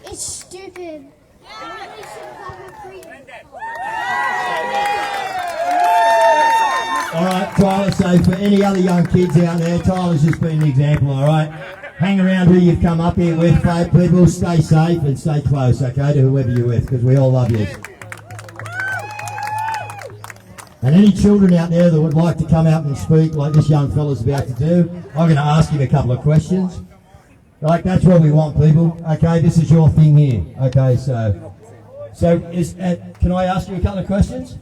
It's stupid. We should have a free. Alright, Tyler, so for any other young kids out there, Tyler's just been an example, alright? Hang around who you've come up here with, people, stay safe and stay close, okay, to whoever you're with, because we all love you. And any children out there that would like to come out and speak like this young fella's about to do, I'm going to ask him a couple of questions. Like, that's what we want, people. Okay, this is your thing here. Okay, so can I ask you a couple of questions?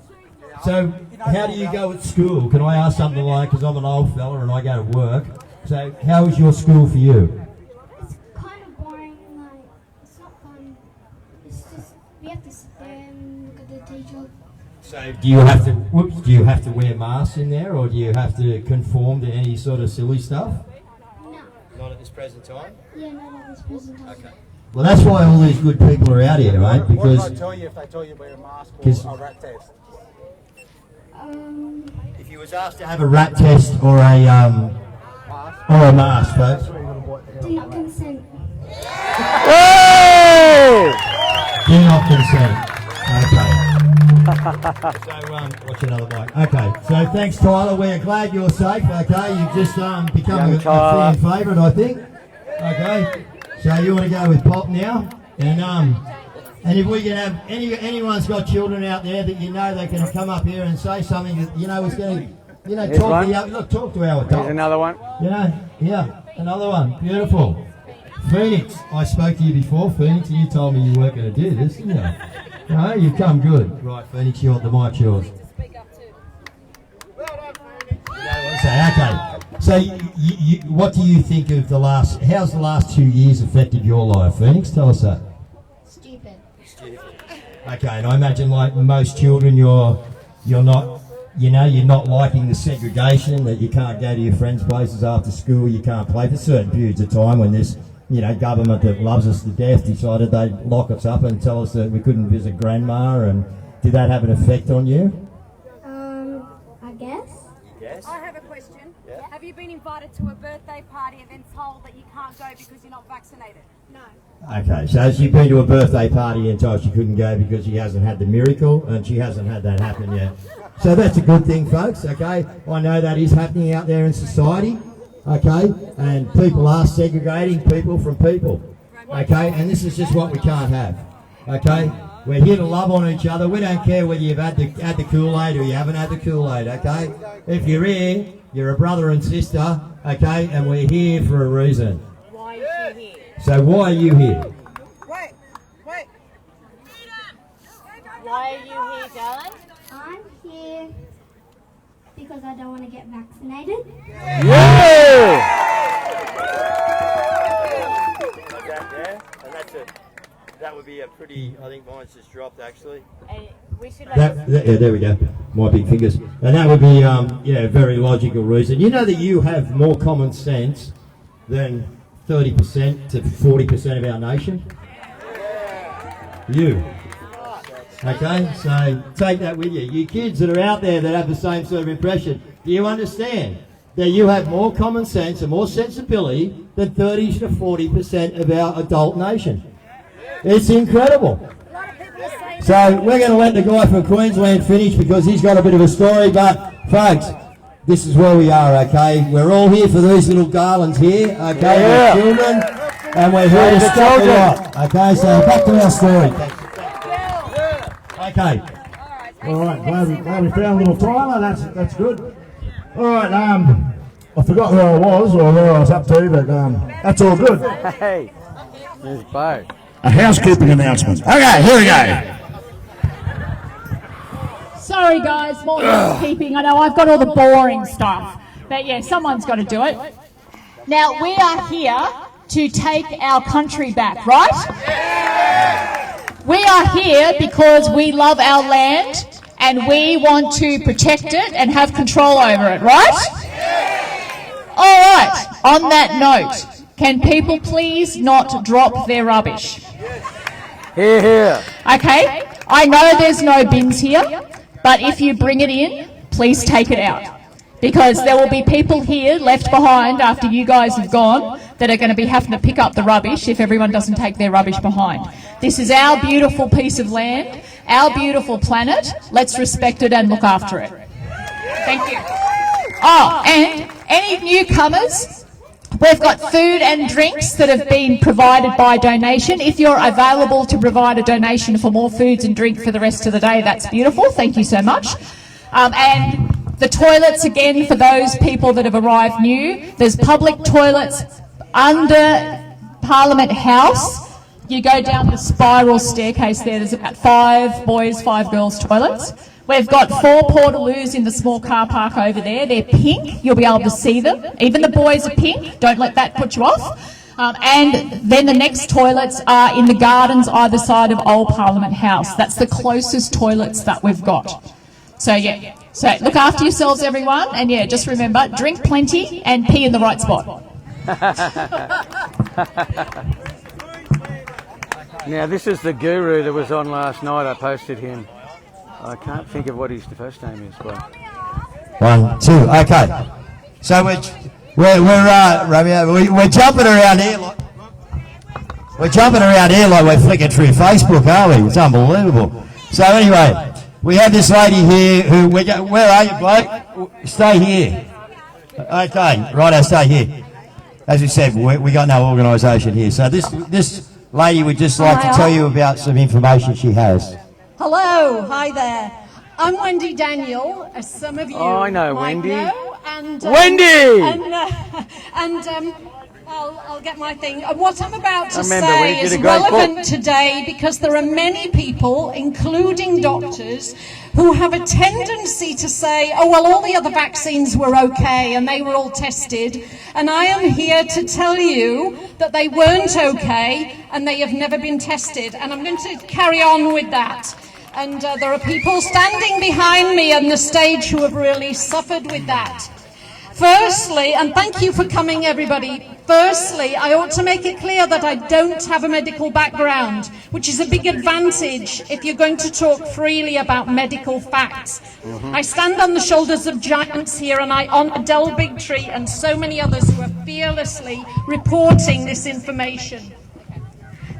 So, how do you go at school? Can I ask something like, because I'm an old fella and I go to work, so how is your school for you? It's kind of boring, like, it's not fun. It's just, we have to sit there and look at the teacher. So do you have to wear masks in there, or do you have to conform to any sort of silly stuff? No. Not at this present time? Yeah, not at this present time. Okay. Well, that's why all these good people are out here, mate, because... What did I tell you if they tell you to wear a mask or a rat test? If you was asked to have a rat test or a mask, folks. Do not consent. Do not consent. Okay. So, watch another mic. Okay, so thanks, Tyler. We're glad you're safe, okay? You've just become a fan favourite, I think. Okay, so you want to go with Pop now? And if we can have, anyone's got children out there that you know they can come up here and say something that, you know, is going to, talk to our adults. Here's another one. You know, yeah, another one. Beautiful. Phoenix, I spoke to you before, Phoenix, and you told me you weren't going to do this, didn't you? No, you've come good. Right, Phoenix, the mic's yours. Okay, so what do you think of how's the last 2 years affected your life, Phoenix? Tell us that. Stupid. Okay, and I imagine like most children, you're not liking the segregation, that you can't go to your friends' places after school, you can't play for certain periods of time when this, government that loves us to death decided they'd lock us up and tell us that we couldn't visit grandma, and did that have an effect on you? I guess. Yes. I have a question. Yeah. Have you been invited to a birthday party and then told that you can't go because you're not vaccinated? No. Okay, so she's been to a birthday party and told she couldn't go because she hasn't had the miracle, and she hasn't had that happen yet. So that's a good thing, folks, okay? I know that is happening out there in society, okay? And people are segregating people from people, okay? And this is just what we can't have, okay? We're here to love on each other. We don't care whether you've had the Kool-Aid or you haven't had the Kool-Aid, okay? If you're here, you're a brother and sister, okay? And we're here for a reason. Why is she here? So why are you here? Wait. Why are you here, darling? I'm here because I don't want to get vaccinated. That would be a pretty, I think mine's just dropped actually. We should Yeah, there we go. My big fingers. And that would be, a very logical reason. You know that you have more common sense than 30% to 40% of our nation? You. Okay, so take that with you. You kids that are out there that have the same sort of impression, do you understand that you have more common sense and more sensibility than 30 to 40% of our adult nation? It's incredible. So we're going to let the guy from Queensland finish because he's got a bit of a story, but folks, this is where we are, okay? We're all here for these little garlands here, okay? Yeah. We're children, and we're here to stop the lot, okay? So back to our story. Okay. All right, glad we found little Tyler. That's good. All right, I forgot where I was or where I was up to, but that's all good. Hey, there's Bo. A housekeeping announcement. Okay, here we go. Sorry guys, more housekeeping. I know I've got all the boring stuff, but yeah, someone's got to do it. Now we are here to take our country back, right? We are here because we love our land and we want to protect it and have control over it, right? All right, on that note, can people please not drop their rubbish? Here, here. Okay, I know there's no bins here, but if you bring it in, please take it out. Because there will be people here left behind after you guys have gone that are going to be having to pick up the rubbish if everyone doesn't take their rubbish behind. This is our beautiful piece of land, our beautiful planet. Let's respect it and look after it. Thank you. Oh, and any newcomers, we've got food and drinks that have been provided by donation. If you're available to provide a donation for more foods and drink for the rest of the day, that's beautiful. Thank you so much. And the toilets, again, for those people that have arrived new, there's public toilets under Parliament House. You go down the spiral staircase there, there's about 5 boys, 5 girls toilets. We've got 4 portaloos in the small car park over there. They're pink. You'll be able to see them. Even the boys are pink. Don't let that put you off. And then the next toilets are in the gardens either side of Old Parliament House. That's the closest toilets that we've got. So, yeah. So look after yourselves, everyone. And, yeah, just remember, drink plenty and pee in the right spot. Now, this is the guru that was on last night. I posted him. I can't think of what his first name is. But 1, 2, okay. So we're jumping around here. We're jumping around here like we're flicking through Facebook, aren't we? It's unbelievable. So anyway, we have this lady here who where are you, bloke? Stay here. Okay, righto, stay here. As we said, we got no organisation here. So this lady would just like to tell you about some information she has. Hello, hi there. I'm Wendy Daniel, as some of you I know might Wendy. know. And, Wendy! I'll get my thing. What I'm about to remember when say you did is a great relevant book. today because there are many people, including doctors, who have a tendency to say, oh, well, all the other vaccines were okay and they were all tested. And I am here to tell you that they weren't okay and they have never been tested. And I'm going to carry on with that. And there are people standing behind me on the stage who have really suffered with that. Firstly, and thank you for coming, everybody. Firstly, I ought to make it clear that I don't have a medical background, which is a big advantage if you're going to talk freely about medical facts. I stand on the shoulders of giants here, and I honour Del Bigtree and so many others who are fearlessly reporting this information.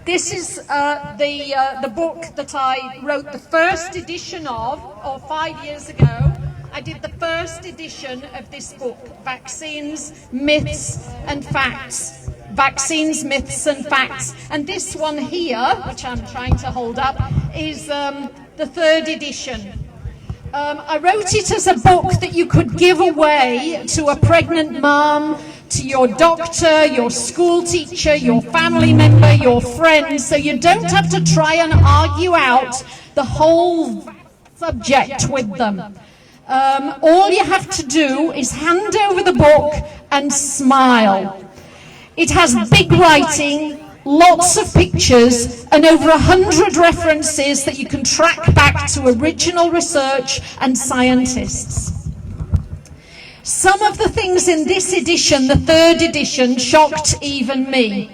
This is the book that I wrote the first edition of, or 5 years ago. I did the first edition of this book, Vaccines, Myths and Facts. Vaccines, Myths and Facts. And this one here, which I'm trying to hold up, is the 3rd edition. I wrote it as a book that you could give away to a pregnant mum, to your doctor, your school teacher, your family member, your friends, so you don't have to try and argue out the whole subject with them. All you have to do is hand over the book and smile. It has big writing, lots of pictures, and over 100 references that you can track back to original research and scientists. Some of the things in this edition, the 3rd edition, shocked even me.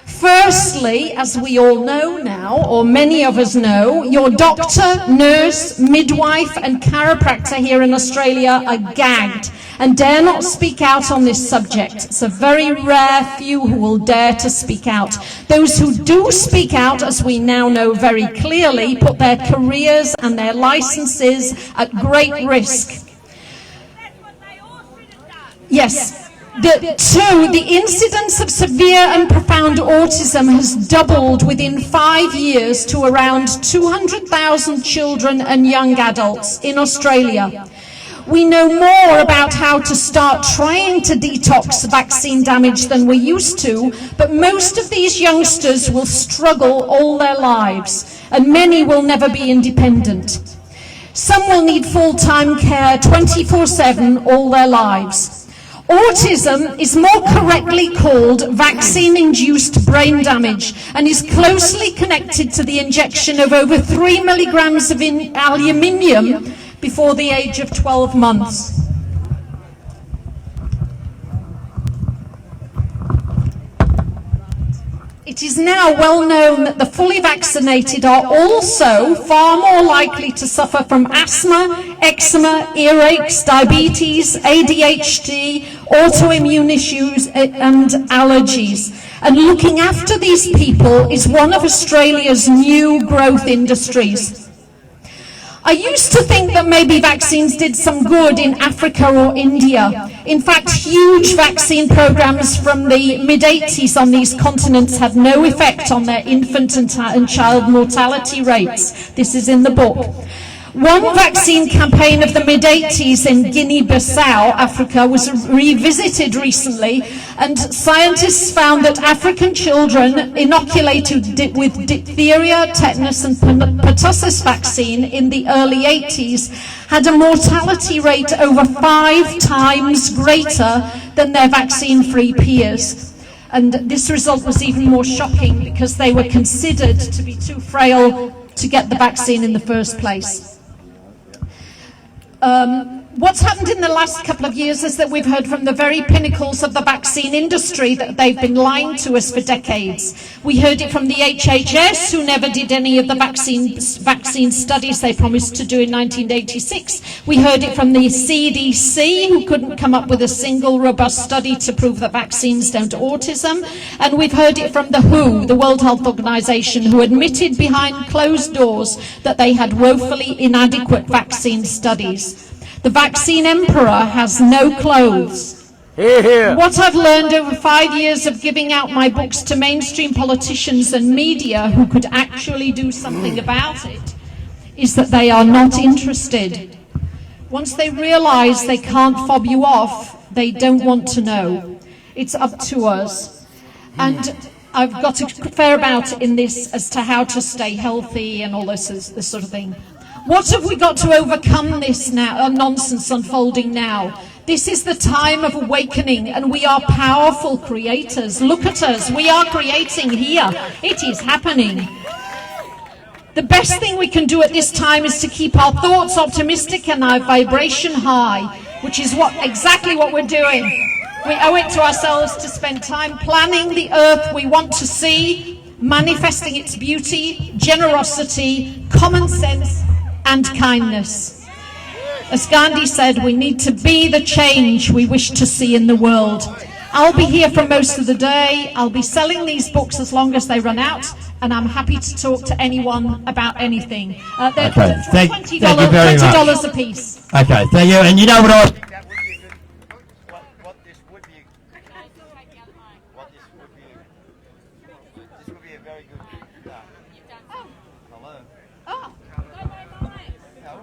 Firstly, as we all know now, or many of us know, your doctor, nurse, midwife and chiropractor here in Australia are gagged and dare not speak out on this subject. It's a very rare few who will dare to speak out. Those who do speak out, as we now know very clearly, put their careers and their licenses at great risk. Yes. The incidence of severe and profound autism has doubled within 5 years to around 200,000 children and young adults in Australia. We know more about how to start trying to detox vaccine damage than we used to, but most of these youngsters will struggle all their lives, and many will never be independent. Some will need full-time care 24/7 all their lives. Autism is more correctly called vaccine-induced brain damage and is closely connected to the injection of over 3 milligrams of aluminium before the age of 12 months. it is now well known that the fully vaccinated are also far more likely to suffer from asthma, eczema, earaches, diabetes, ADHD, autoimmune issues and allergies. And looking after these people is one of Australia's new growth industries. I used to think that maybe vaccines did some good in Africa or India. In fact, huge vaccine programs from the mid-80s on these continents had no effect on their infant and child mortality rates. This is in the book. One vaccine campaign of the mid-80s in Guinea-Bissau, Africa, was revisited recently, and scientists found that African children inoculated with diphtheria, tetanus and pertussis vaccine in the early 80s had a mortality rate over 5 times greater than their vaccine-free peers. And this result was even more shocking because they were considered to be too frail to get the vaccine in the first place. What's happened in the last couple of years is that we've heard from the very pinnacles of the vaccine industry that they've been lying to us for decades. We heard it from the HHS, who never did any of the vaccine studies they promised to do in 1986. We heard it from the CDC, who couldn't come up with a single robust study to prove that vaccines don't autism. And we've heard it from the WHO, the World Health Organization, who admitted behind closed doors that they had woefully inadequate vaccine studies. The vaccine emperor has no clothes. Hear, hear. What I've learned over 5 years of giving out my books to mainstream politicians and media who could actually do something about it is that they are not interested. Once they realise they can't fob you off, they don't want to know. It's up to us. And I've got a fair amount in this as to how to stay healthy and all this sort of thing. What have we got to overcome this now, nonsense unfolding now? This is the time of awakening, and we are powerful creators. Look at us, we are creating here. It is happening. The best thing we can do at this time is to keep our thoughts optimistic and our vibration high, which is exactly what we're doing. We owe it to ourselves to spend time planning the earth we want to see, manifesting its beauty, generosity, common sense, and kindness. As Gandhi said, we need to be the change we wish to see in the world. I'll be here for most of the day. I'll be selling these books as long as they run out, and I'm happy to talk to anyone about anything. They're Okay, thank you very $20 much. a piece. Okay, thank you. And you know what I...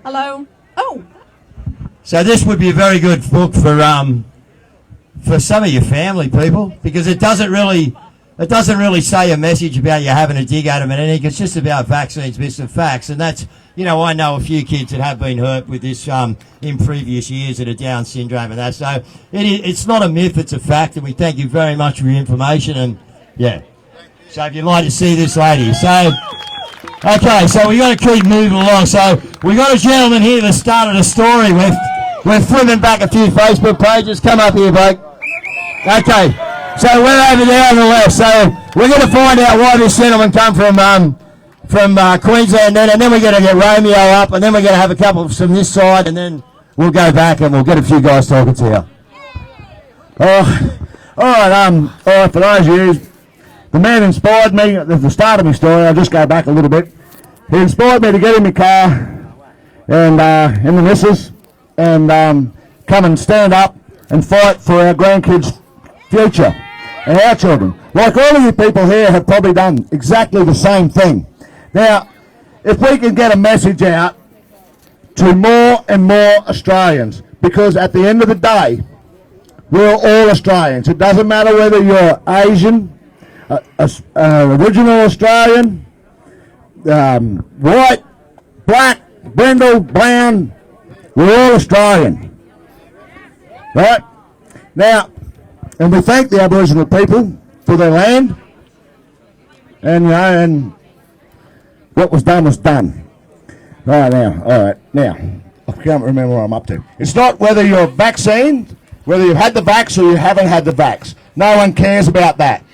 Hello. Oh. So this would be a very good book for some of your family people, because it doesn't really say a message about you having a dig at them and anything. It's just about vaccines, myths and facts, and that's, you know, I know a few kids that have been hurt with this in previous years that are Down syndrome and that. So it's not a myth; it's a fact, and we thank you very much for your information. And yeah, so if you'd like to see this lady, so. Okay, so we got to keep moving along. So we got a gentleman here that started a story. We're flipping back a few Facebook pages. Come up here, bloke. Okay, so we're over there on the left. So we're going to find out why this gentleman come from Queensland, and then we're going to get Romeo up, and then we're going to have a couple from this side, and then we'll go back and we'll get a few guys talking to you. All right. For those of you. The man inspired me at the start of my story. I'll just go back a little bit. He inspired me to get in my car and in the missus and come and stand up and fight for our grandkids' future and our children. Like all of you people here have probably done exactly the same thing. Now, if we can get a message out to more and more Australians, because at the end of the day, we're all Australians. It doesn't matter whether you're Asian, original Australian, white, black, brindle, brown, we're all Australian. Right? Now, and we thank the Aboriginal people for their land, and you know, and what was done was done. Right now, all right, now, I can't remember what I'm up to. It's not whether you're vaccinated, whether you've had the vax or you haven't had the vax. No one cares about that.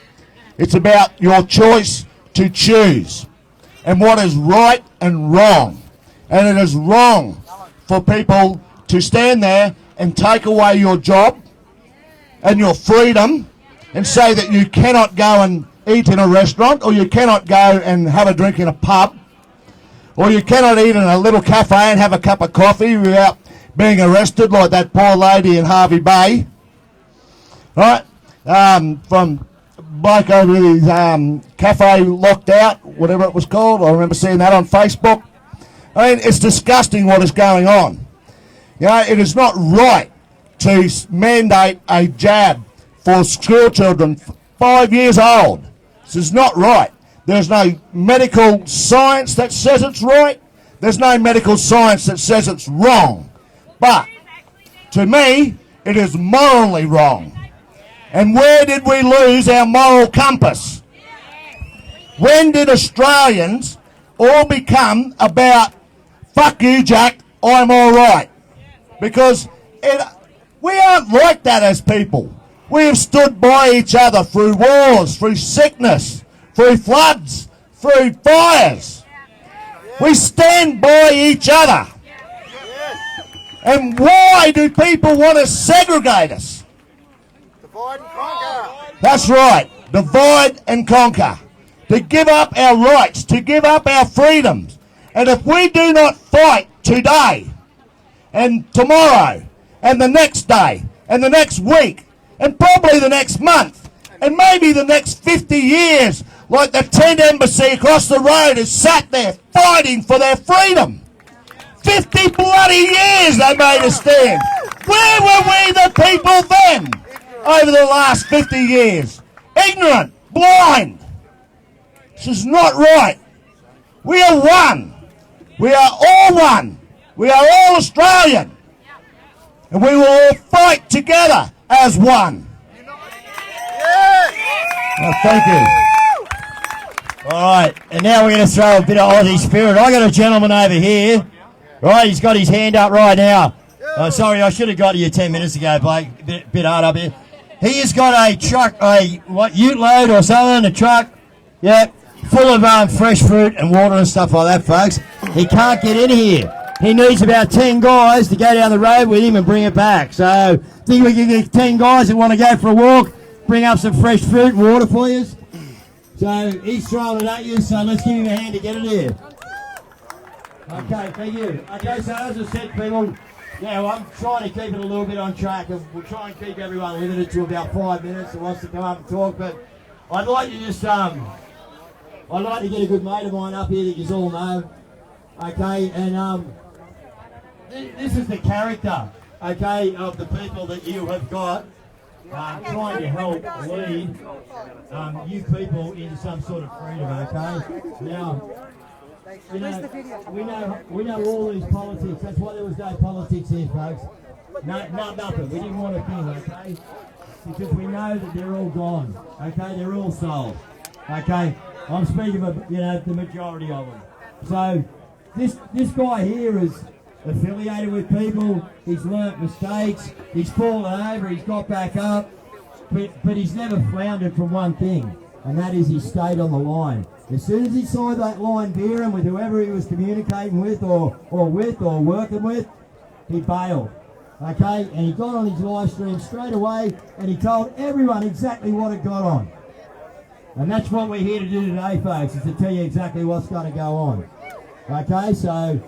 It's about your choice to choose and what is right and wrong. And it is wrong for people to stand there and take away your job and your freedom and say that you cannot go and eat in a restaurant, or you cannot go and have a drink in a pub, or you cannot eat in a little cafe and have a cup of coffee without being arrested like that poor lady in Harvey Bay. Right? From bloke over his cafe locked out, whatever it was called. I remember seeing that on Facebook. I mean, it's disgusting what is going on. You know, it is not right to mandate a jab for school children 5 years old. This is not right. There's no medical science that says it's right. There's no medical science that says it's wrong. But to me, it is morally wrong. And where did we lose our moral compass? When did Australians all become about, fuck you, Jack, I'm all right? Because we aren't like that as people. We have stood by each other through wars, through sickness, through floods, through fires. We stand by each other. And why do people want to segregate us? Divide and conquer. That's right. Divide and conquer. To give up our rights, to give up our freedoms. And if we do not fight today, and tomorrow, and the next day, and the next week, and probably the next month, and maybe the next 50 years, like the tent embassy across the road has sat there fighting for their freedom. 50 bloody years they made us stand. Where were we the people then over the last 50 years? Ignorant, blind. This is not right. We are one. We are all one. We are all Australian. And we will all fight together as one. Oh, thank you. All right, and now we're going to throw a bit of Aussie spirit. I got a gentleman over here. Right, he's got his hand up right now. Sorry, I should have got to you 10 minutes ago, Blake. Bit hard up here. He has got a truck, ute load or something, a truck, yeah, full of fresh fruit and water and stuff like that, folks. He can't get in here. He needs about 10 guys to go down the road with him and bring it back. So, think we can get 10 guys that want to go for a walk, bring up some fresh fruit and water for you. So, he's throwing it at you, so let's give him a hand to get it here. Okay, thank you. Okay, so as I said, people, yeah, I'm trying to keep it a little bit on track. We'll try and keep everyone limited to about 5 minutes that wants to come up and talk, but I'd like to just, I'd like to get a good mate of mine up here that you all know. Okay, and this is the character, okay, of the people that you have got trying to help lead you people into some sort of freedom, okay? Now, you know, we know all these politics. That's why there was no politics here, folks. No, nothing. We didn't want a thing, okay? Because we know that they're all gone, okay? They're all sold, okay? I'm speaking of, the majority of them. So, this guy here is affiliated with people, he's learnt mistakes, he's fallen over, he's got back up, but he's never floundered from one thing, and that is he stayed on the line. As soon as he saw that line veering with whoever he was communicating with or working with, he bailed. Okay, and he got on his live stream straight away and he told everyone exactly what had got on. And that's what we're here to do today, folks, is to tell you exactly what's going to go on. Okay, so